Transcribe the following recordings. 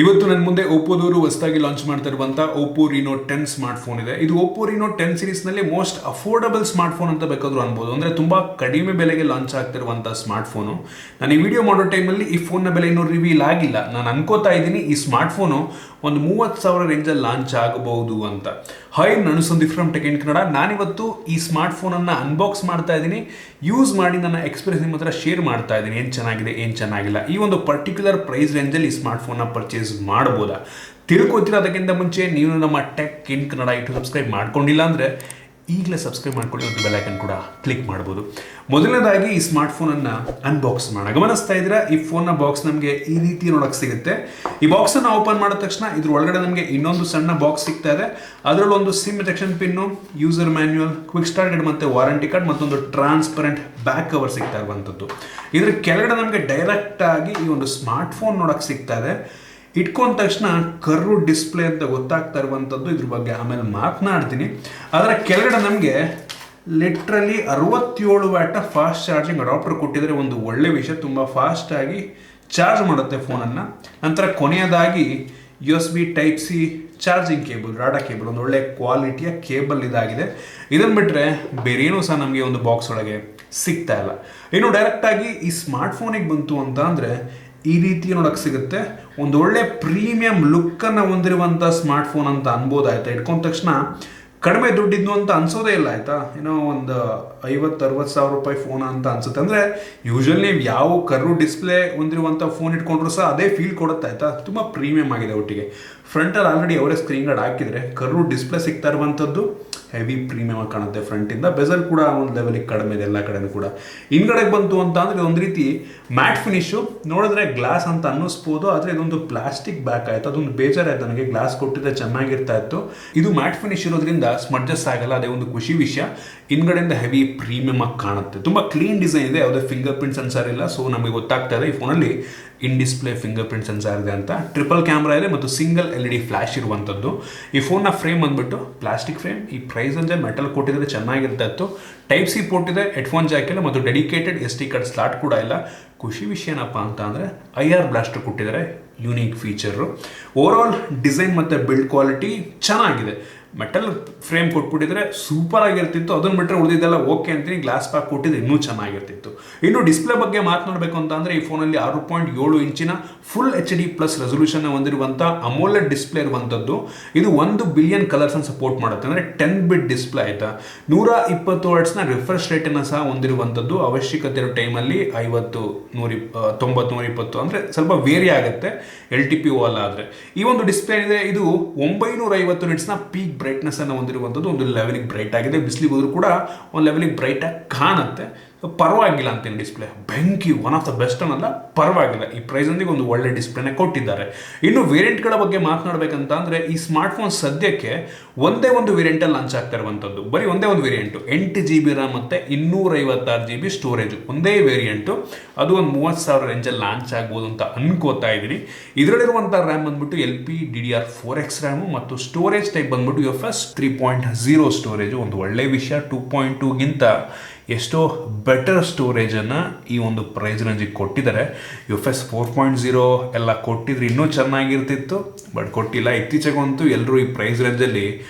ಇವತ್ತು ನನ್ನ ಮುಂದೆ ಓಪ್ಪೋದವರು ಹೊಸದಾಗಿ ಲಾಂಚ್ ಮಾಡ್ತಾ ಇರುವಂಥ OPPO reno10 ಸ್ಮಾರ್ಟ್ ಫೋನ್ ಇದೆ. ಇದು OPPO reno10 ಸೀರೀಸ್ನಲ್ಲಿ ಮೋಸ್ಟ್ ಅಫೋರ್ಡಬಲ್ ಸ್ಮಾರ್ಟ್ ಫೋನ್ ಅಂತ ಬೇಕಾದರೂ ಅನ್ಬೋದು. ಅಂದರೆ ತುಂಬ ಕಡಿಮೆ ಬೆಲೆಗೆ ಲಾಂಚ್ ಆಗ್ತಿರುವಂಥ ಸ್ಮಾರ್ಟ್ ಫೋನು. ನಾನು ಈ ವಿಡಿಯೋ ಮಾಡೋ ಟೈಮಲ್ಲಿ ಈ ಫೋನ್ನ ಬೆಲೆ ಇನ್ನೂ ರಿವೀಲ್ ಆಗಿಲ್ಲ. ನಾನು ಅನ್ಕೋತಾ ಇದ್ದೀನಿ ಈ ಸ್ಮಾರ್ಟ್ ಫೋನು ಒಂದು 30,000 ರೇಂಜಲ್ಲಿ ಲಾಂಚ್ ಆಗಬಹುದು ಅಂತ. ಹಾಯ್, ನಾನು Sandeep from tech in Kannada. ನಾನಿವತ್ತು ಈ ಸ್ಮಾರ್ಟ್ ಫೋನನ್ನು ಅನ್ಬಾಕ್ಸ್ ಮಾಡ್ತಾ ಇದ್ದೀನಿ, ಯೂಸ್ ಮಾಡಿ ನನ್ನ ಎಕ್ಸ್ಪೀರಿಯನ್ಸ್ ನಿಮ್ಮ ಹತ್ರ ಶೇರ್ ಮಾಡ್ತಾ ಇದ್ದೀನಿ. ಏನು ಚೆನ್ನಾಗಿದೆ, ಏನು ಚೆನ್ನಾಗಿಲ್ಲ, ಈ ಒಂದು ಪರ್ಟಿಕ್ಯುಲರ್ ಪ್ರೈಸ್ ರೇಂಜಲ್ಲಿ ಈ ಸ್ಮಾರ್ಟ್ ಫೋನ್ನ ಪರ್ಚೇಸ್ ಮಾಡ್ಬೋದಾ ತಿಳ್ಕೊತೀರ. ಅದಕ್ಕಿಂತ ಮುಂಚೆ ನೀವು ನಮ್ಮ tech in Kannada YouTube subscribe ಮಾಡ್ಕೊಂಡಿಲ್ಲ ಅಂದರೆ ಈಗಲೇ ಸಬ್ಸ್ಕ್ರೈಬ್ ಮಾಡ್ಕೊಳ್ಳಿ ಮತ್ತು ಬೆಲ್ ಐಕನ್ ಕೂಡ ಕ್ಲಿಕ್ ಮಾಡ್ಬೋದು. ಮೊದಲನೇದಾಗಿ ಈ ಸ್ಮಾರ್ಟ್ ಫೋನನ್ನು ಅನ್ಬಾಕ್ಸ್ ಮಾಡೋಣ. ಗಮನಿಸ್ತಾ ಇದ್ದೀರಾ, ಈ ಫೋನ್ನ ಬಾಕ್ಸ್ ನಮಗೆ ಈ ರೀತಿ ನೋಡೋಕೆ ಸಿಗುತ್ತೆ. ಈ ಬಾಕ್ಸನ್ನು ಓಪನ್ ಮಾಡಿದ ತಕ್ಷಣ ಇದ್ರ ಒಳಗಡೆ ನಮಗೆ ಇನ್ನೊಂದು ಸಣ್ಣ ಬಾಕ್ಸ್ ಸಿಗ್ತಾ ಇದೆ. ಅದರಲ್ಲಿ ಒಂದು sim ejection pin, user manual, quick start guide ಮತ್ತು ವಾರಂಟಿ ಕಾರ್ಡ್ ಮತ್ತೊಂದು ಟ್ರಾನ್ಸ್ಪರೆಂಟ್ ಬ್ಯಾಕ್ ಕವರ್ ಸಿಗ್ತಾ ಇರುವಂಥದ್ದು. ಇದ್ರ ಕೆಳಗಡೆ ನಮಗೆ ಡೈರೆಕ್ಟ್ ಆಗಿ ಈ ಒಂದು ಸ್ಮಾರ್ಟ್ ಫೋನ್ ನೋಡೋಕೆ ಸಿಗ್ತಾ ಇದೆ. ಇಟ್ಕೊಂಡ ತಕ್ಷಣ ಕರ್ವ್ ಡಿಸ್ಪ್ಲೇ ಅಂತ ಗೊತ್ತಾಗ್ತಾ ಇರುವಂಥದ್ದು. ಇದ್ರ ಬಗ್ಗೆ ಆಮೇಲೆ ಮಾತನಾಡ್ತೀನಿ. ಅದರ ಕೆಳಗಡೆ ನಮಗೆ literally 67 watt fast charging adapter ಕೊಟ್ಟಿದ್ದಾರೆ. ಒಂದು ಒಳ್ಳೆ ವಿಷಯ, ತುಂಬ ಫಾಸ್ಟಾಗಿ ಚಾರ್ಜ್ ಮಾಡುತ್ತೆ ಫೋನನ್ನು. ನಂತರ ಕೊನೆಯದಾಗಿ USB type C charging cable, ರಾಡಾ ಕೇಬಲ್, ಒಂದು ಒಳ್ಳೆ ಕ್ವಾಲಿಟಿಯ ಕೇಬಲ್ ಇದಾಗಿದೆ. ಇದನ್ನು ಬಿಟ್ಟರೆ ಬೇರೇನೂ ಸಹ ನಮಗೆ ಒಂದು ಬಾಕ್ಸ್ ಒಳಗೆ ಸಿಗ್ತಾ ಇಲ್ಲ. ಇನ್ನು ಡೈರೆಕ್ಟಾಗಿ ಈ ಸ್ಮಾರ್ಟ್ ಫೋನಿಗೆ ಬಂತು ಅಂತ ಅಂದರೆ ಈ ರೀತಿ ನೋಡೋಕೆ ಸಿಗುತ್ತೆ. ಒಂದು ಒಳ್ಳೆ ಪ್ರೀಮಿಯಂ ಲುಕ್ಕನ್ನು ಹೊಂದಿರುವಂಥ ಸ್ಮಾರ್ಟ್ ಫೋನ್ ಅಂತ ಅನ್ಬೋದಾಯ್ತಾ. ಇಟ್ಕೊಂಡ ತಕ್ಷಣ ಕಡಿಮೆ ದುಡ್ಡಿದ್ದು ಅಂತ ಅನ್ಸೋದೇ ಇಲ್ಲ ಆಯಿತಾ. ಏನೋ ಒಂದು 50-60 ಸಾವಿರ ರೂಪಾಯಿ ಫೋನ್ ಅಂತ ಅನ್ಸುತ್ತೆ. ಅಂದರೆ ಯೂಶ್ವಲಿ ನೀವು ಯಾವ ಕರ್ವ್ ಡಿಸ್ಪ್ಲೇ ಹೊಂದಿರುವಂಥ ಫೋನ್ ಇಟ್ಕೊಂಡ್ರು ಸಹ ಅದೇ ಫೀಲ್ ಕೊಡುತ್ತೆ ಆಯಿತಾ. ತುಂಬ ಪ್ರೀಮಿಯಂ ಆಗಿದೆ. ಒಟ್ಟಿಗೆ ಫ್ರಂಟಲ್ಲಿ ಆಲ್ರೆಡಿ ಅವರೇ ಸ್ಕ್ರೀನ್ ಗಾರ್ಡ್ ಹಾಕಿದರೆ ಕರ್ವ್ ಡಿಸ್ಪ್ಲೇ ಸಿಗ್ತಾ ಇರುವಂಥದ್ದು ಹೆವಿ ಪ್ರೀಮಿಯಮ್ ಆಗಿ ಕಾಣುತ್ತೆ. ಫ್ರಂಟಿಂದ ಬೆಸಲ್ ಕೂಡ ಒಂದು ಲೆವೆಲಿಗೆ ಕಡಿಮೆ ಇದೆ ಎಲ್ಲ ಕಡೆನೂ ಕೂಡ. ಹಿಂದ್ಗಡೆಗೆ ಬಂತು ಅಂತ ಅಂದರೆ ಒಂದು ರೀತಿ ಮ್ಯಾಟ್ ಫಿನಿಶು, ನೋಡಿದ್ರೆ ಗ್ಲಾಸ್ ಅಂತ ಅನ್ನಿಸ್ಬೋದು, ಆದರೆ ಇದೊಂದು ಪ್ಲಾಸ್ಟಿಕ್ ಬ್ಯಾಕ್ ಆಯಿತು. ಅದೊಂದು ಬೇಜಾರಾಯ್ತು ನನಗೆ. ಗ್ಲಾಸ್ ಕೊಟ್ಟಿದ್ರೆ ಚೆನ್ನಾಗಿರ್ತಾ ಇತ್ತು. ಇದು ಮ್ಯಾಟ್ ಫಿನಿಶ್ ಇರೋದ್ರಿಂದ ಸ್ಮಡ್ಜಸ್ ಆಗಲ್ಲ, ಅದೇ ಒಂದು ಖುಷಿ ವಿಷಯ. ಹಿಂದ್ಗಡೆಯಿಂದ ಹೆವಿ ಪ್ರೀಮಿಯಮ್ ಆಗಿ ಕಾಣುತ್ತೆ. ತುಂಬ ಕ್ಲೀನ್ ಡಿಸೈನ್ ಇದೆ, ಯಾವುದೇ ಫಿಂಗರ್ ಪ್ರಿಂಟ್ ಸೆನ್ಸರ್ ಇಲ್ಲ. ಸೊ ನಮಗೆ ಗೊತ್ತಾಗ್ತಾ ಇದೆ ಈ ಫೋನಲ್ಲಿ in display finger print sensor ಇದೆ ಅಂತ. ಟ್ರಿಪಲ್ ಕ್ಯಾಮ್ರಾ ಇದೆ ಮತ್ತು ಸಿಂಗಲ್ LED ಫ್ಲ್ಯಾಶ್ ಇರುವಂಥದ್ದು. ಈ ಫೋನ್ನ ಫ್ರೇಮ್ ಬಂದ್ಬಿಟ್ಟು ಪ್ಲಾಸ್ಟಿಕ್ ಫ್ರೇಮ್. ಈ ಪ್ರೈಸ್ ಅಂದರೆ ಮೆಟಲ್ ಕೊಟ್ಟಿದ್ರೆ ಚೆನ್ನಾಗಿರ್ತಾ ಇತ್ತು. ಟೈಪ್ ಸಿ ಪೋರ್ಟ್ ಇದೆ, ಹೆಡ್ಫೋನ್ ಜಾಕ್ ಇಲ್ಲ ಮತ್ತು ಡೆಡಿಕೇಟೆಡ್ SD ಕಾರ್ಡ್ ಸ್ಲಾಟ್ ಕೂಡ ಇಲ್ಲ. ಖುಷಿ ವಿಷಯ ಏನಪ್ಪ ಅಂತ ಅಂದರೆ IR ಬ್ಲಾಸ್ಟರ್ ಕೊಟ್ಟಿದ್ದಾರೆ, ಯೂನಿಕ್ ಫೀಚರು. ಓವರಾಲ್ ಡಿಸೈನ್ ಮತ್ತು ಬಿಲ್ಡ್ ಕ್ವಾಲಿಟಿ ಚೆನ್ನಾಗಿದೆ. ಮೆಟಲ್ ಫ್ರೇಮ್ ಕೊಟ್ಬಿಟ್ಟಿದ್ರೆ ಸೂಪರ್ ಆಗಿರ್ತಿತ್ತು. ಅದನ್ನು ಬಿಟ್ಟರೆ ಉಳಿದಿದ್ದೆಲ್ಲ ಓಕೆ ಅಂತೀನಿ. ಗ್ಲಾಸ್ ಪ್ಯಾಕ್ ಕೊಟ್ಟಿದ್ರೆ ಇನ್ನೂ ಚೆನ್ನಾಗಿರ್ತಿತ್ತು. ಇನ್ನು ಡಿಸ್ಪ್ಲೇ ಬಗ್ಗೆ ಮಾತನಾಡಬೇಕು ಅಂತ ಅಂದರೆ ಈ ಫೋನಲ್ಲಿ 6.7 ಇಂಚಿನ ಫುಲ್ HD+ ರೆಸೊಲ್ಯೂಷನ್ ಹೊಂದಿರುವಂಥ ಅಮೋಲೆಡ್ ಡಿಸ್ಪ್ಲೇ ಇರುವಂಥದ್ದು. ಇದು 1 ಬಿಲಿಯನ್ ಕಲರ್ಸನ್ನು ಸಪೋರ್ಟ್ ಮಾಡುತ್ತೆ. ಅಂದರೆ 10 ಬಿಟ್ ಡಿಸ್ಪ್ಲೇ ಆಯಿತಾ. 120 ಹರ್ಟ್ಸ್ನ ರಿಫ್ರೆಶ್ ರೇಟನ್ನು ಸಹ ಹೊಂದಿರುವಂಥದ್ದು. ಅವಶ್ಯಕತೆ ಇರೋ ಟೈಮಲ್ಲಿ 50, 190, 120 ಅಂದರೆ ಸ್ವಲ್ಪ ವೇರಿ ಆಗುತ್ತೆ LTPO ಅಲ್ಲ. ಆದರೆ ಈ ಒಂದು ಡಿಸ್ಪ್ಲೇ ಇದೆ, ಇದು 950 ನಿಟ್ಸ್ನ ಪೀಕ್ ಬ್ರೈಟ್ನೆಸ್ ಅನ್ನು ಹೊಂದಿರುವಂಥದ್ದು. ಒಂದು ಲೆವೆಲಿಗೆ ಬ್ರೈಟ್ ಆಗಿದೆ. ಬಿಸಿಲಿಗೆ ಹೋದ್ರೂ ಕೂಡ ಒಂದು ಲೆವೆಲಿಗೆ ಬ್ರೈಟಾಗಿ ಕಾಣುತ್ತೆ. ಪರವಾಗಿಲ್ಲ ಅಂತೀನಿ. ಡಿಸ್ಪ್ಲೇ ಬೆಂಕಿ, ಒನ್ ಆಫ್ ದ ಬೆಸ್ಟ್ ಅನ್ನಲ್ಲ, ಪರವಾಗಿಲ್ಲ. ಈ ಪ್ರೈಸೊಂದಿಗೆ ಒಂದು ಒಳ್ಳೆ ಡಿಸ್ಪ್ಲೇನೇ ಕೊಟ್ಟಿದ್ದಾರೆ. ಇನ್ನು ವೇರಿಯಂಟ್ಗಳ ಬಗ್ಗೆ ಮಾತನಾಡಬೇಕಂತ ಅಂದರೆ ಈ ಸ್ಮಾರ್ಟ್ ಫೋನ್ ಸದ್ಯಕ್ಕೆ ಒಂದೇ ಒಂದು ವೇರಿಯಂಟಲ್ಲಿ ಲಾಂಚ್ ಆಗ್ತಾ ಇರುವಂಥದ್ದು. ಬರೀ ಒಂದೇ ಒಂದು ವೇರಿಯಂಟು, 8 GB RAM ಮತ್ತು 256 GB ಸ್ಟೋರೇಜು. ಒಂದೇ ವೇರಿಯಂಟು. ಅದು ಒಂದು 30,000 ರೇಂಜಲ್ಲಿ ಲಾಂಚ್ ಆಗ್ಬೋದು ಅಂತ ಅನ್ಕೋತಾ ಇದ್ದೀನಿ. ಇದರಲ್ಲಿರುವಂಥ ರ್ಯಾಮ್ ಬಂದ್ಬಿಟ್ಟು LPDDR4X ರ್ಯಾಮು ಮತ್ತು ಸ್ಟೋರೇಜ್ ಟೈಪ್ ಬಂದ್ಬಿಟ್ಟು UFS 3.0 ಸ್ಟೋರೇಜು. ಒಂದು ಒಳ್ಳೆ ವಿಷಯ. 2.2ಗಿಂತ ಎಷ್ಟೋ ಬೆಟರ್ ಸ್ಟೋರೇಜನ್ನು ಈ ಒಂದು ಪ್ರೈಸ್ ರೇಂಜಿಗೆ ಕೊಟ್ಟಿದ್ದಾರೆ. UFS 4.0 ಎಲ್ಲ ಕೊಟ್ಟಿದ್ರೆ ಇನ್ನೂ ಚೆನ್ನಾಗಿರ್ತಿತ್ತು, ಬಟ್ ಕೊಟ್ಟಿಲ್ಲ. ಇತ್ತೀಚೆಗಂತೂ ಎಲ್ಲರೂ ಈ ಪ್ರೈಸ್ ರೇಂಜಲ್ಲಿ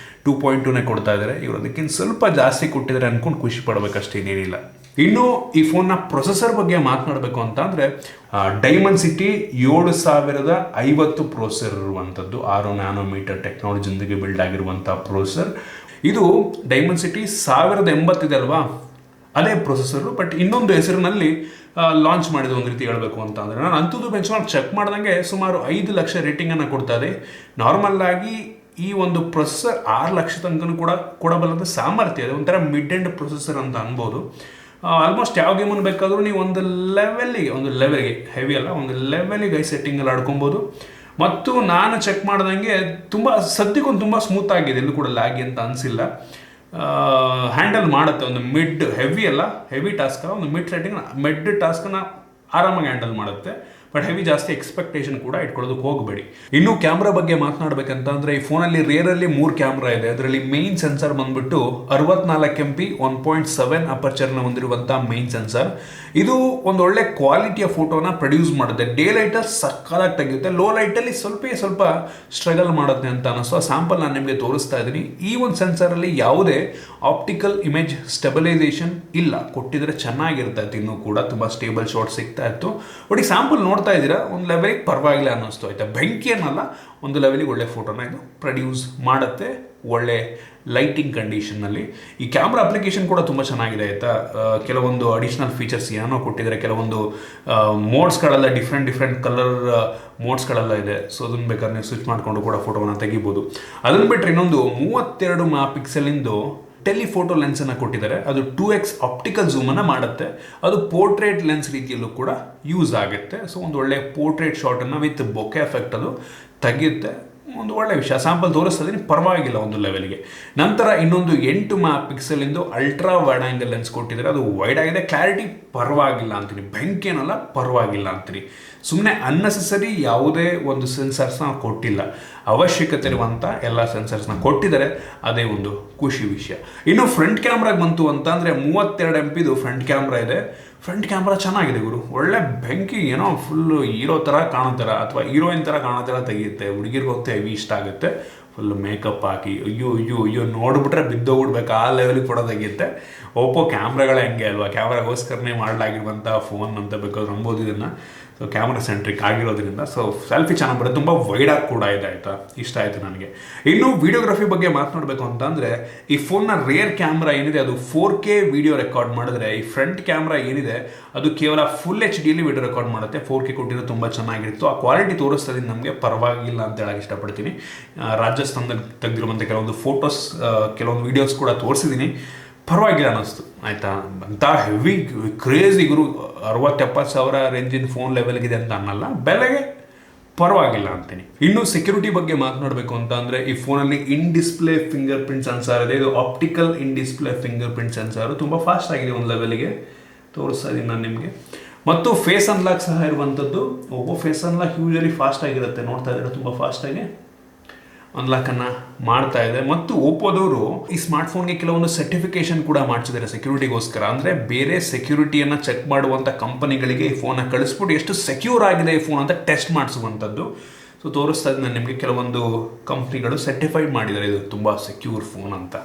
2.2ನೇ ಕೊಡ್ತಾ ಇದ್ದಾರೆ. ಇವರು ಅದಕ್ಕಿಂತ ಸ್ವಲ್ಪ ಜಾಸ್ತಿ ಕೊಟ್ಟಿದ್ದಾರೆ ಅಂದ್ಕೊಂಡು ಖುಷಿ ಪಡಬೇಕಷ್ಟೇ, ಇನ್ನೇನಿಲ್ಲ. ಇನ್ನು ಈ ಫೋನ್ನ ಪ್ರೊಸೆಸರ್ ಬಗ್ಗೆ ಮಾತನಾಡಬೇಕು ಅಂತ ಅಂದರೆ ಡೈಮೆನ್ಸಿಟಿ 7050 ಪ್ರೊಸೆಸರ್ ಇರುವಂಥದ್ದು. 6 ನ್ಯಾನೋಮೀಟರ್ ಟೆಕ್ನಾಲಜಿಯೊಂದಿಗೆ ಬಿಲ್ಡ್ ಆಗಿರುವಂಥ ಪ್ರೊಸೆಸರ್. ಇದು ಡೈಮೆನ್ಸಿಟಿ 1080 ಇದೆ ಅಲ್ವಾ, ಅದೇ ಪ್ರೊಸೆಸರು. ಬಟ್ ಇನ್ನೊಂದು ಹೆಸರಿನಲ್ಲಿ ಲಾಂಚ್ ಮಾಡಿದ ಒಂದು ರೀತಿ ಹೇಳಬೇಕು ಅಂತ ಅಂದರೆ, ನಾನು ಅಂಥದ್ದು ಬೆಂಚ್ಮಾರ್ಕ್ ಚೆಕ್ ಮಾಡ್ದಂಗೆ ಸುಮಾರು 5 ಲಕ್ಷ ರೇಟಿಂಗನ್ನು ಕೊಡ್ತಾ ಇದೆ. ನಾರ್ಮಲ್ ಆಗಿ ಈ ಒಂದು ಪ್ರೊಸೆಸರ್ 6 ಲಕ್ಷ ತನಕ ಕೂಡ ಕೊಡಬಲ್ಲದ ಸಾಮರ್ಥ್ಯ ಇದೆ. ಒಂಥರ ಮಿಡ್ ಎಂಡ್ ಪ್ರೊಸೆಸರ್ ಅಂತ ಅನ್ಬೋದು. ಆಲ್ಮೋಸ್ಟ್ ಯಾವ ಗೇಮನ್ನು ಬೇಕಾದರೂ ನೀವು ಒಂದು ಲೆವೆಲ್ಗೆ ಹೆವಿ ಅಲ್ಲ, ಒಂದು ಲೆವೆಲಿಗೆ ಹೈ ಸೆಟ್ಟಿಂಗಲ್ಲಿ ಆಡ್ಕೊಬೋದು. ಮತ್ತು ನಾನು ಚೆಕ್ ಮಾಡ್ದಂಗೆ ಸದ್ಯಕ್ಕೊಂದು ತುಂಬ ಸ್ಮೂತ್ ಆಗಿದೆ. ಎಲ್ಲೂ ಕೂಡ ಲ್ಯಾಗಿ ಅಂತ ಅನಿಸಿಲ್ಲ. ಹ್ಯಾಂಡಲ್ ಮಾಡುತ್ತೆ. ಒಂದು ಹೆವಿ ಟಾಸ್ಕ್, ಒಂದು ಮಿಡ್ ಟಾಸ್ಕನ್ನು ಆರಾಮಾಗಿ ಹ್ಯಾಂಡಲ್ ಮಾಡುತ್ತೆ. ಬಟ್ ಹೆವಿ ಜಾಸ್ತಿ ಎಕ್ಸ್ಪೆಕ್ಟೇಷನ್ ಕೂಡ ಇಟ್ಕೊಳ್ಳೋದಕ್ಕೆ ಹೋಗಬೇಡಿ. ಇನ್ನು ಕ್ಯಾಮ್ರಾ ಬಗ್ಗೆ ಮಾತನಾಡಬೇಕಂತ ಅಂದರೆ ಈ ಫೋನಲ್ಲಿ ರೇರಲ್ಲಿ 3 ಕ್ಯಾಮ್ರಾ ಇದೆ. ಅದರಲ್ಲಿ ಮೇನ್ ಸೆನ್ಸರ್ ಬಂದ್ಬಿಟ್ಟು 64 MP 1.7 ಅಪರ್ಚರ್ನ ಹೊಂದಿರುವಂಥ ಮೇನ್ ಸೆನ್ಸರ್. ಇದು ಒಂದು ಒಳ್ಳೆ ಕ್ವಾಲಿಟಿಯ ಫೋಟೋನ ಪ್ರೊಡ್ಯೂಸ್ ಮಾಡುತ್ತೆ. ಡೇ ಲೈಟಲ್ಲಿ ಸಕ್ಕತ್ತಾಗಿ ತೆಗೆಯುತ್ತೆ, ಲೋ ಲೈಟಲ್ಲಿ ಸ್ವಲ್ಪ ಸ್ಟ್ರಗಲ್ ಮಾಡುತ್ತೆ ಅಂತ ಅನ್ನಿಸ್ತು. ಆ ಸ್ಯಾಂಪಲ್ ನಾನು ನಿಮಗೆ ತೋರಿಸ್ತಾ ಇದ್ದೀನಿ. ಈ ಒಂದು ಸೆನ್ಸರಲ್ಲಿ ಯಾವುದೇ ಆಪ್ಟಿಕಲ್ ಇಮೇಜ್ ಸ್ಟೆಬಿಲೈಸೇಷನ್ ಇಲ್ಲ, ಕೊಟ್ಟಿದ್ರೆ ಚೆನ್ನಾಗಿರ್ತಾ ಇತ್ತು. ಇನ್ನೂ ಕೂಡ ತುಂಬ ಸ್ಟೇಬಲ್ ಶಾಟ್ ಸಿಗ್ತಾ ಇತ್ತು. ಬಟ್ ಈ ಸ್ಯಾಂಪಲ್ ನೋಡ್ತಾ ಇದ್ದೀರಾ, ಒಂದು ಲೆವೆಲಿಗೆ ಪರವಾಗಿಲ್ಲ ಅನ್ನಿಸ್ತು ಆಯ್ತಾ. ಬೆಂಕಿ ಅನ್ನಲ್ಲ, ಒಂದು ಲೆವೆಲಿಗೆ ಒಳ್ಳೆ ಫೋಟೋನ ಇದು ಪ್ರೊಡ್ಯೂಸ್ ಮಾಡುತ್ತೆ ಒಳ್ಳೆ ಲೈಟಿಂಗ್ ಕಂಡೀಷನ್ನಲ್ಲಿ. ಈ ಕ್ಯಾಮ್ರಾ ಅಪ್ಲಿಕೇಶನ್ ಕೂಡ ತುಂಬ ಚೆನ್ನಾಗಿದೆ ಆಯಿತಾ. ಕೆಲವೊಂದು ಅಡಿಷ್ನಲ್ ಫೀಚರ್ಸ್ ಏನೋ ಕೊಟ್ಟಿದ್ದಾರೆ, ಕೆಲವೊಂದು ಮೋಡ್ಸ್ಗಳೆಲ್ಲ ಡಿಫ್ರೆಂಟ್ ಕಲರ್ ಮೋಡ್ಸ್ಗಳೆಲ್ಲ ಇದೆ. ಸೊ ಅದನ್ನು ಬೇಕಾದ್ರೆ ನೀವು ಸ್ವಿಚ್ ಮಾಡಿಕೊಂಡು ಕೂಡ ಫೋಟೋವನ್ನು ತೆಗಿಬೋದು. ಅದನ್ನು ಬಿಟ್ಟರೆ ಇನ್ನೊಂದು 32 ಮೆಗಾಪಿಕ್ಸೆಲಿಂದು ಟೆಲಿಫೋಟೋ ಲೆನ್ಸನ್ನು ಕೊಟ್ಟಿದ್ದಾರೆ. ಅದು 2x ಆಪ್ಟಿಕಲ್ ಝೂಮನ್ನು ಮಾಡುತ್ತೆ. ಅದು ಪೋರ್ಟ್ರೇಟ್ ಲೆನ್ಸ್ ರೀತಿಯಲ್ಲೂ ಕೂಡ ಯೂಸ್ ಆಗುತ್ತೆ. ಸೊ ಒಂದು ಒಳ್ಳೆ ಪೋರ್ಟ್ರೇಟ್ ಶಾಟನ್ನು ವಿತ್ ಬೊಕೆ ಎಫೆಕ್ಟ್ ಅದು ತೆಗೆಯುತ್ತೆ. ಒಂದು ಒಳ್ಳೆ ವಿಷಯ. ಸ್ಯಾಂಪಲ್ ತೋರಿಸ್ತಾ ಇದ್ದೀನಿ, ಪರವಾಗಿಲ್ಲ ಒಂದು ಲೆವೆಲ್ಗೆ. ನಂತರ ಇನ್ನೊಂದು 8 ಮೆಗಾಪಿಕ್ಸೆಲಿಂದು ಅಲ್ಟ್ರಾ ವೈಡ್ ಆ್ಯಂಗಲ್ ಲೆನ್ಸ್ ಕೊಟ್ಟಿದ್ದಾರೆ. ಅದು ವೈಡ್ ಆಗಿದೆ, ಕ್ಲಾರಿಟಿ ಪರವಾಗಿಲ್ಲ ಅಂತೀನಿ, ಬೆಂಕೇನಲ್ಲ ಪರವಾಗಿಲ್ಲ ಅಂತೀನಿ. ಸುಮ್ಮನೆ ಅನ್ನೆಸೆಸರಿ ಯಾವುದೇ ಒಂದು ಸೆನ್ಸರ್ಸ್ನ ಕೊಟ್ಟಿಲ್ಲ, ಅವಶ್ಯಕತೆ ಇರುವಂಥ ಎಲ್ಲ ಸೆನ್ಸರ್ಸ್ನ ಕೊಟ್ಟಿದ್ದಾರೆ. ಅದೇ ಒಂದು ಖುಷಿ ವಿಷಯ. ಇನ್ನು ಫ್ರಂಟ್ ಕ್ಯಾಮ್ರಾಗೆ ಬಂತು ಅಂತ ಅಂದರೆ 32 MP ಫ್ರಂಟ್ ಕ್ಯಾಮ್ರಾ ಇದೆ. ಫ್ರಂಟ್ ಕ್ಯಾಮ್ರಾ ಚೆನ್ನಾಗಿದೆ ಗುರು, ಒಳ್ಳೆ ಬೆಂಕಿ, ಏನೋ ಫುಲ್ಲು ಹೀರೋ ಥರ ಕಾಣೋ ಥರ ಅಥವಾ ಹೀರೋಯಿನ್ ಥರ ಕಾಣೋ ಥರ ತೆಗೆಯುತ್ತೆ. ಹುಡುಗಿರ್ಗೋಗ್ತಾ ಹೆವಿ ಇಷ್ಟ ಆಗುತ್ತೆ. ಫುಲ್ ಮೇಕಪ್ ಹಾಕಿ ಅಯ್ಯೋ ನೋಡಿಬಿಟ್ರೆ ಬಿದ್ದೋಗ್ಬಿಡ್ಬೇಕು ಆ ಲೆವೆಲಿಗೆ ಫೋಟೋ ತೆಗೆಯುತ್ತೆ. ಓಪೋ ಕ್ಯಾಮ್ರಾಗಳೇ ಹೆಂಗೆ ಅಲ್ವಾ, ಕ್ಯಾಮ್ರಾಗೋಸ್ಕರನೇ ಮಾಡಲಾಗಿರುವಂಥ ಫೋನ್ ಅಂತ ಬೇಕಾದ್ರೆ ಅನ್ಬೋದು ಇದನ್ನು. ಸೊ ಕ್ಯಾಮ್ರಾ ಸೆಂಟ್ರಿಕ್ ಆಗಿರೋದ್ರಿಂದ ಸೊ ಸೆಲ್ಫಿ ಚೆನ್ನಾಗಿ ಬರುತ್ತೆ, ತುಂಬ ವೈಡಾಗಿ ಕೂಡ ಇದೆ ಆಯಿತಾ. ಇಷ್ಟ ಆಯಿತು ನನಗೆ. ಇನ್ನು ವಿಡಿಯೋಗ್ರಫಿ ಬಗ್ಗೆ ಮಾತನಾಡಬೇಕು ಅಂತಂದರೆ ಈ ಫೋನ್ನ ರೇರ್ ಕ್ಯಾಮ್ರಾ ಏನಿದೆ ಅದು 4K ವಿಡಿಯೋ ರೆಕಾರ್ಡ್ ಮಾಡಿದ್ರೆ, ಈ ಫ್ರಂಟ್ ಕ್ಯಾಮ್ರಾ ಏನಿದೆ ಅದು ಕೇವಲ ಫುಲ್ HD ವಿಡಿಯೋ ರೆಕಾರ್ಡ್ ಮಾಡುತ್ತೆ. 4K ಕೊಟ್ಟಿರೋ ತುಂಬ ಚೆನ್ನಾಗಿತ್ತು. ಆ ಕ್ವಾಲಿಟಿ ತೋರಿಸ್ತದೆ ನಮಗೆ, ಪರವಾಗಿಲ್ಲ ಅಂತ ಹೇಳಕ್ಕೆ ಇಷ್ಟಪಡ್ತೀನಿ. ರಾಜಸ್ಥಾನದಲ್ಲಿ ತೆಗೆದಿರುವಂಥ ಕೆಲವೊಂದು ಫೋಟೋಸ್, ಕೆಲವೊಂದು ವೀಡಿಯೋಸ್ ಕೂಡ ತೋರಿಸಿದ್ದೀನಿ, ಪರವಾಗಿಲ್ಲ ಅನ್ನಿಸ್ತು ಆಯಿತಾ. ಅಂತ ಹೆವಿ ಕ್ರೇಜಿ ಗುರು, 60-70 ಸಾವಿರ ರೇಂಜಿನ ಫೋನ್ ಲೆವೆಲ್ಗಿದೆ ಅಂತ ಅನ್ನಲ್ಲ, ಬೆಲೆಗೆ ಪರವಾಗಿಲ್ಲ ಅಂತೀನಿ. ಇನ್ನು ಸೆಕ್ಯೂರಿಟಿ ಬಗ್ಗೆ ಮಾತನಾಡಬೇಕು ಅಂತ ಅಂದರೆ ಈ ಫೋನಲ್ಲಿ in display fingerprint sensor ಇದೆ. ಇದು optical in display fingerprint sensor ತುಂಬ ಫಾಸ್ಟ್ ಆಗಿದೆ, ಒಂದು ಲೆವೆಲ್ಗೆ ತೋರಿಸ್ತಾ ಇದ್ದೀನಿ ನಾನು ನಿಮಗೆ. ಮತ್ತು ಫೇಸ್ ಅನ್ಲಾಕ್ ಸಹ ಇರುವಂಥದ್ದು. ಒಬ್ಬ ಫೇಸ್ ಅನ್ಲಾಕ್ ಯೂಶಲಿ ಫಾಸ್ಟ್ ಆಗಿರುತ್ತೆ, ನೋಡ್ತಾ ಇದ್ದಾರೆ ತುಂಬ ಫಾಸ್ಟಾಗಿ ಅನ್ಲಾಕನ್ನು ಮಾಡ್ತಾ ಇದೆ. ಮತ್ತು ಓಪೋದವರು ಈ ಸ್ಮಾರ್ಟ್ಫೋನ್ಗೆ ಕೆಲವೊಂದು ಸರ್ಟಿಫಿಕೇಶನ್ ಕೂಡ ಮಾಡಿಸಿದ್ದಾರೆ ಸೆಕ್ಯೂರಿಟಿಗೋಸ್ಕರ. ಅಂದರೆ ಬೇರೆ ಸೆಕ್ಯೂರಿಟಿಯನ್ನು ಚೆಕ್ ಮಾಡುವಂಥ ಕಂಪನಿಗಳಿಗೆ ಈ ಫೋನ್ನ ಕಳಿಸ್ಬಿಟ್ಟು ಎಷ್ಟು ಸೆಕ್ಯೂರ್ ಆಗಿದೆ ಈ ಫೋನ್ ಅಂತ ಟೆಸ್ಟ್ ಮಾಡಿಸುವಂಥದ್ದು. ಸೊ ತೋರಿಸ್ತಾ ಇದ್ದೀನಿ ನಿಮಗೆ, ಕೆಲವೊಂದು ಕಂಪ್ನಿಗಳು ಸರ್ಟಿಫೈಡ್ ಮಾಡಿದ್ದಾರೆ ಇದು ತುಂಬ ಸೆಕ್ಯೂರ್ ಫೋನ್ ಅಂತ.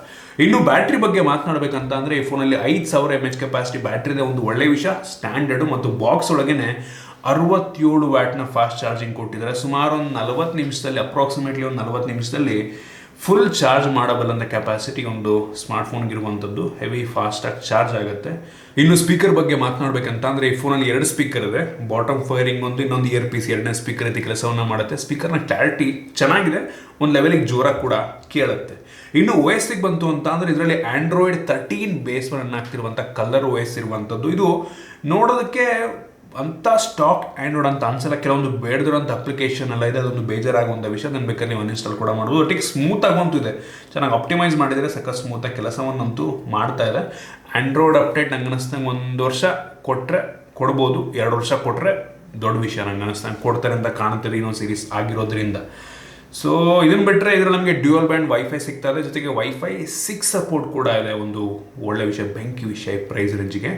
ಇನ್ನು ಬ್ಯಾಟ್ರಿ ಬಗ್ಗೆ ಮಾತನಾಡಬೇಕಂತ ಅಂದರೆ ಈ ಫೋನಲ್ಲಿ 5000 mAh ಕೆಪಾಸಿಟಿ ಬ್ಯಾಟ್ರಿ ಇದೆ, ಒಂದು ಒಳ್ಳೆಯ ವಿಷಯ. ಸ್ಟ್ಯಾಂಡರ್ಡು ಮತ್ತು ಬಾಕ್ಸ್ ಒಳಗೇನೆ 67 ವ್ಯಾಟ್ನ ಫಾಸ್ಟ್ ಚಾರ್ಜಿಂಗ್ ಕೊಟ್ಟಿದ್ದಾರೆ. ಸುಮಾರು ಒಂದು 40 ನಿಮಿಷದಲ್ಲಿ, ಅಪ್ರಾಕ್ಸಿಮೇಟ್ಲಿ ಒಂದು 40 ನಿಮಿಷದಲ್ಲಿ ಫುಲ್ ಚಾರ್ಜ್ ಮಾಡಬಲ್ಲಂಥ ಕೆಪಾಸಿಟಿ ಒಂದು ಸ್ಮಾರ್ಟ್ಫೋನ್ಗಿರುವಂಥದ್ದು. ಹೆವಿ ಫಾಸ್ಟಾಗಿ ಚಾರ್ಜ್ ಆಗುತ್ತೆ. ಇನ್ನು ಸ್ಪೀಕರ್ ಬಗ್ಗೆ ಮಾತನಾಡಬೇಕಂತ ಅಂದರೆ ಈ ಫೋನಲ್ಲಿ 2 ಸ್ಪೀಕರ್ ಇದೆ. ಬಾಟಮ್ ಫೈರಿಂಗ್ ಒಂದು, ಇನ್ನೊಂದು ಇಯರ್ ಪೀಸ್, 2ನೇ ಸ್ಪೀಕರ್ ರೀತಿ ಕೆಲಸವನ್ನು ಮಾಡುತ್ತೆ. ಸ್ಪೀಕರ್ನ ಕ್ಲಾರಿಟಿ ಚೆನ್ನಾಗಿದೆ, ಒಂದು ಲೆವೆಲಿಗೆ ಜೋರಾಗಿ ಕೂಡ ಕೇಳುತ್ತೆ. ಇನ್ನು OS ಬಂತು ಅಂತ ಅಂದರೆ ಇದರಲ್ಲಿ ಆಂಡ್ರಾಯ್ಡ್ 13 ಬೇಸ್ ರನ್ ಆಗ್ತಿರುವಂಥ ಕಲರ್ OS ಇರುವಂಥದ್ದು. ಇದು ನೋಡೋದಕ್ಕೆ ಅಂಥ ಸ್ಟಾಕ್ ಆ್ಯಂಡ್ರಾಯ್ಡ್ ಅಂತ ಅನ್ಸಲ್ಲ, ಕೆಲವೊಂದು ಬೇಡದಿರೋಂಥ ಅಪ್ಲಿಕೇಶನ್ ಎಲ್ಲ ಇದೆ, ಅದೊಂದು ಬೇಜಾರಾಗುವಂಥ ವಿಷಯ. ನಾನು ಬೇಕಾದ್ರೆ ನೀವು ಅನ್ಇನ್ಸ್ಟಾಲ್ ಕೂಡ ಮಾಡ್ಬೋದು. ಒಟ್ಟಿಗೆ ಸ್ಮೂತಾಗಂತೂ ಇದೆ, ಚೆನ್ನಾಗಿ ಆಪ್ಟಿಮೈಸ್ ಮಾಡಿದರೆ ಸಕ್ಕ ಸ್ಮೂತಾಗಿ ಕೆಲಸವನ್ನಂತೂ ಮಾಡ್ತಾ ಇದೆ. ಆ್ಯಂಡ್ರಾಯ್ಡ್ ಅಪ್ಡೇಟ್ ನಂಗೆ ಅನ್ನಿಸ್ತಂಗೆ 1 ವರ್ಷ ಕೊಟ್ಟರೆ ಕೊಡ್ಬೋದು, 2 ವರ್ಷ ಕೊಟ್ಟರೆ ದೊಡ್ಡ ವಿಷಯ ನಂಗೆ ಅನ್ನಿಸ್ತಂಗೆ ಕೊಡ್ತಾರೆ ಅಂತ ಕಾಣುತ್ತೆ ರೀನೋ ಸೀರೀಸ್ ಆಗಿರೋದ್ರಿಂದ. ಸೊ ಇದನ್ನು ಬಿಟ್ಟರೆ ಇದರಲ್ಲಿ ನಮಗೆ ಡ್ಯೂಯಲ್ ಬ್ಯಾಂಡ್ ವೈಫೈ ಸಿಗ್ತಾ ಇದೆ, ಜೊತೆಗೆ ವೈಫೈ 6 ಸಪೋರ್ಟ್ ಕೂಡ ಇದೆ, ಒಂದು ಒಳ್ಳೆ ವಿಷಯ, ಬೆಂಕಿ ವಿಷಯ ಪ್ರೈಸ್ ರೇಂಜಿಗೆ.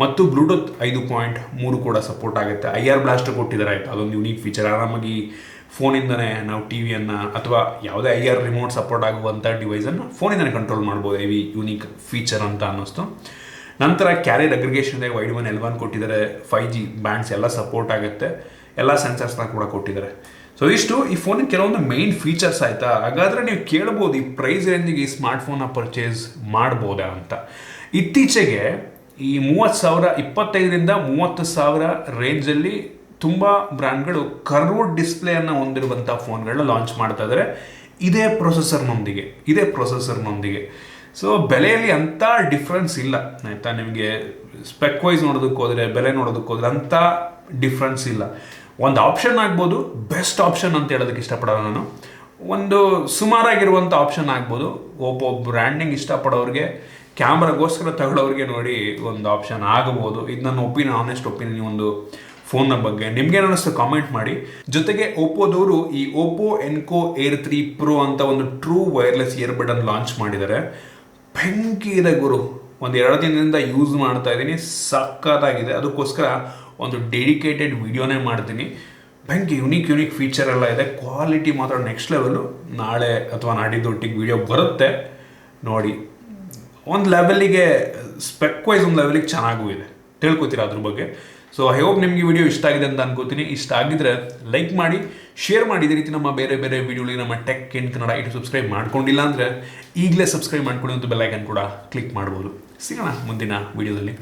ಮತ್ತು ಬ್ಲೂಟೂತ್ 5.3 ಕೂಡ ಸಪೋರ್ಟ್ ಆಗುತ್ತೆ. IR ಬ್ಲಾಸ್ಟರ್ ಕೊಟ್ಟಿದ್ದಾರೆ ಆಯಿತು, ಅದೊಂದು ಯುನೀಕ್ ಫೀಚರ್. ಆರಾಮಾಗಿ ಫೋನಿಂದನೇ ನಾವು ಟಿವಿಯನ್ನು ಅಥವಾ ಯಾವುದೇ IR ರಿಮೋಟ್ ಸಪೋರ್ಟ್ ಆಗುವಂಥ ಡಿವೈಸನ್ನು ಫೋನಿಂದನೇ ಕಂಟ್ರೋಲ್ ಮಾಡ್ಬೋದು. ಹೆವಿ ಯುನೀಕ್ ಫೀಚರ್ ಅಂತ ಅನ್ನಿಸ್ತು. ನಂತರ ಕ್ಯಾರಿಯರ್ ಅಗ್ರಿಗೇಷನ್ ಇದೆ, ವೈಡ್ ಒನ್ L1 ಕೊಟ್ಟಿದ್ದಾರೆ, 5G ಬ್ಯಾಂಡ್ಸ್ ಎಲ್ಲ ಸಪೋರ್ಟ್ ಆಗುತ್ತೆ, ಎಲ್ಲ ಸೆನ್ಸರ್ಸ್ನ ಕೂಡ ಕೊಟ್ಟಿದ್ದಾರೆ. ಸೊ ಇಷ್ಟು ಈ ಫೋನಿನ ಕೆಲವೊಂದು ಮೇನ್ ಫೀಚರ್ಸ್ ಆಯಿತಾ. ಹಾಗಾದರೆ ನೀವು ಕೇಳ್ಬೋದು ಈ ಪ್ರೈಸ್ ರೇಂಜಿಗೆ ಈ ಸ್ಮಾರ್ಟ್ಫೋನ್ನ ಪರ್ಚೇಸ್ ಮಾಡ್ಬೋದಾ ಅಂತ. ಇತ್ತೀಚೆಗೆ ಈ 30,000, 25,000 ರಿಂದ 30,000 ರೇಂಜಲ್ಲಿ ತುಂಬ ಬ್ರ್ಯಾಂಡ್ಗಳು ಕರ್ವ್ಡ್ ಡಿಸ್ಪ್ಲೇಯನ್ನು ಹೊಂದಿರುವಂಥ ಫೋನ್ಗಳನ್ನ ಲಾಂಚ್ ಮಾಡ್ತಾ ಇದ್ದಾರೆ ಇದೇ ಪ್ರೊಸೆಸರ್ನೊಂದಿಗೆ. ಸೊ ಬೆಲೆಯಲ್ಲಿ ಅಂಥ ಡಿಫ್ರೆನ್ಸ್ ಇಲ್ಲ ಆಯಿತಾ. ನಿಮಗೆ ಸ್ಪೆಕ್ ವೈಸ್ ನೋಡೋದಕ್ಕೆ ಹೋದರೆ, ಬೆಲೆ ನೋಡೋದಕ್ಕೆ ಹೋದರೆ ಅಂಥ ಡಿಫ್ರೆನ್ಸ್ ಇಲ್ಲ. ಒಂದು ಆಪ್ಷನ್ ಆಗ್ಬೋದು, ಬೆಸ್ಟ್ ಆಪ್ಷನ್ ಅಂತ ಹೇಳೋದಕ್ಕೆ ಇಷ್ಟಪಡೋಣ ನಾನು. ಒಂದು ಸುಮಾರಾಗಿರುವಂಥ ಆಪ್ಷನ್ ಆಗ್ಬೋದು. ಓಪೋ ಬ್ರ್ಯಾಂಡಿಂಗ್ ಇಷ್ಟಪಡೋರಿಗೆ, ಕ್ಯಾಮ್ರಾಗೋಸ್ಕರ ತಗೊಳ್ಳೋರಿಗೆ ನೋಡಿ ಒಂದು ಆಪ್ಷನ್ ಆಗಬಹುದು. ಇದು ನನ್ನ ಒಪಿನಿಯನ್, ಆನೆಸ್ಟ್ ಒಪಿನಿಯನ್. ಒಂದು ಫೋನ್ನ ಬಗ್ಗೆ ನಿಮ್ಗೇನು ಅನ್ನಿಸ್ತು ಕಾಮೆಂಟ್ ಮಾಡಿ. ಜೊತೆಗೆ ಓಪ್ಪೋದವರು ಈ ಓಪ್ಪೋ ಎನ್ಕೋ ಏರ್ 3 ಪ್ರೋ ಅಂತ ಒಂದು ಟ್ರೂ ವೈರ್ಲೆಸ್ ಇಯರ್ಬಡ್ ಅನ್ನು ಲಾಂಚ್ ಮಾಡಿದ್ದಾರೆ. ಬೆಂಕಿ ಇದೆ ಗುರು, ಒಂದು 2 ದಿನದಿಂದ ಯೂಸ್ ಮಾಡ್ತಾ ಇದ್ದೀನಿ, ಸಕ್ಕತ್ತಾಗಿದೆ. ಅದಕ್ಕೋಸ್ಕರ ಒಂದು ಡೆಡಿಕೇಟೆಡ್ ವಿಡಿಯೋನೇ ಮಾಡ್ತೀನಿ. ಬೆಂಕಿ ಯುನೀಕ್ ಫೀಚರ್ ಎಲ್ಲ ಇದೆ, ಕ್ವಾಲಿಟಿ ಮಾತ್ರ ನೆಕ್ಸ್ಟ್ ಲೆವೆಲು. ನಾಳೆ ಅಥವಾ ನಾಡಿದ್ದೊಟ್ಟಿಗೆ ವಿಡಿಯೋ ಬರುತ್ತೆ ನೋಡಿ. ಒಂದು ಲೆವೆಲಿಗೆ ಸ್ಪೆಕ್ ವೈಸ್ ಒಂದು ಲೆವೆಲಿಗೆ ಚೆನ್ನಾಗೂ ಇದೆ, ತಿಳ್ಕೊತೀರಾ ಅದ್ರ ಬಗ್ಗೆ. ಸೊ ಐ ಹೋಪ್ ನಿಮಗೆ ವಿಡಿಯೋ ಇಷ್ಟ ಆಗಿದೆ ಅಂತ ಅನ್ಕೋತೀನಿ. ಇಷ್ಟ ಆಗಿದ್ರೆ ಲೈಕ್ ಮಾಡಿ, ಶೇರ್ ಮಾಡಿ. ಇದೇ ರೀತಿ ನಮ್ಮ ಬೇರೆ ವಿಡಿಯೋಗಳಿಗೆ ನಮ್ಮ ಟೆಕ್ ಇನ್ ಕನ್ನಡ ಇದು ಸಬ್ಸ್ಕ್ರೈಬ್ ಮಾಡ್ಕೊಂಡಿಲ್ಲ ಅಂದರೆ ಈಗಲೇ ಸಬ್ಸ್ಕ್ರೈಬ್ ಮಾಡ್ಕೊಳ್ಳಿ, ಮತ್ತು ಬೆಲ್ ಐಕನ್ ಕೂಡ ಕ್ಲಿಕ್ ಮಾಡ್ಬೋದು. ಸಿಗೋಣ ಮುಂದಿನ ವಿಡಿಯೋದಲ್ಲಿ.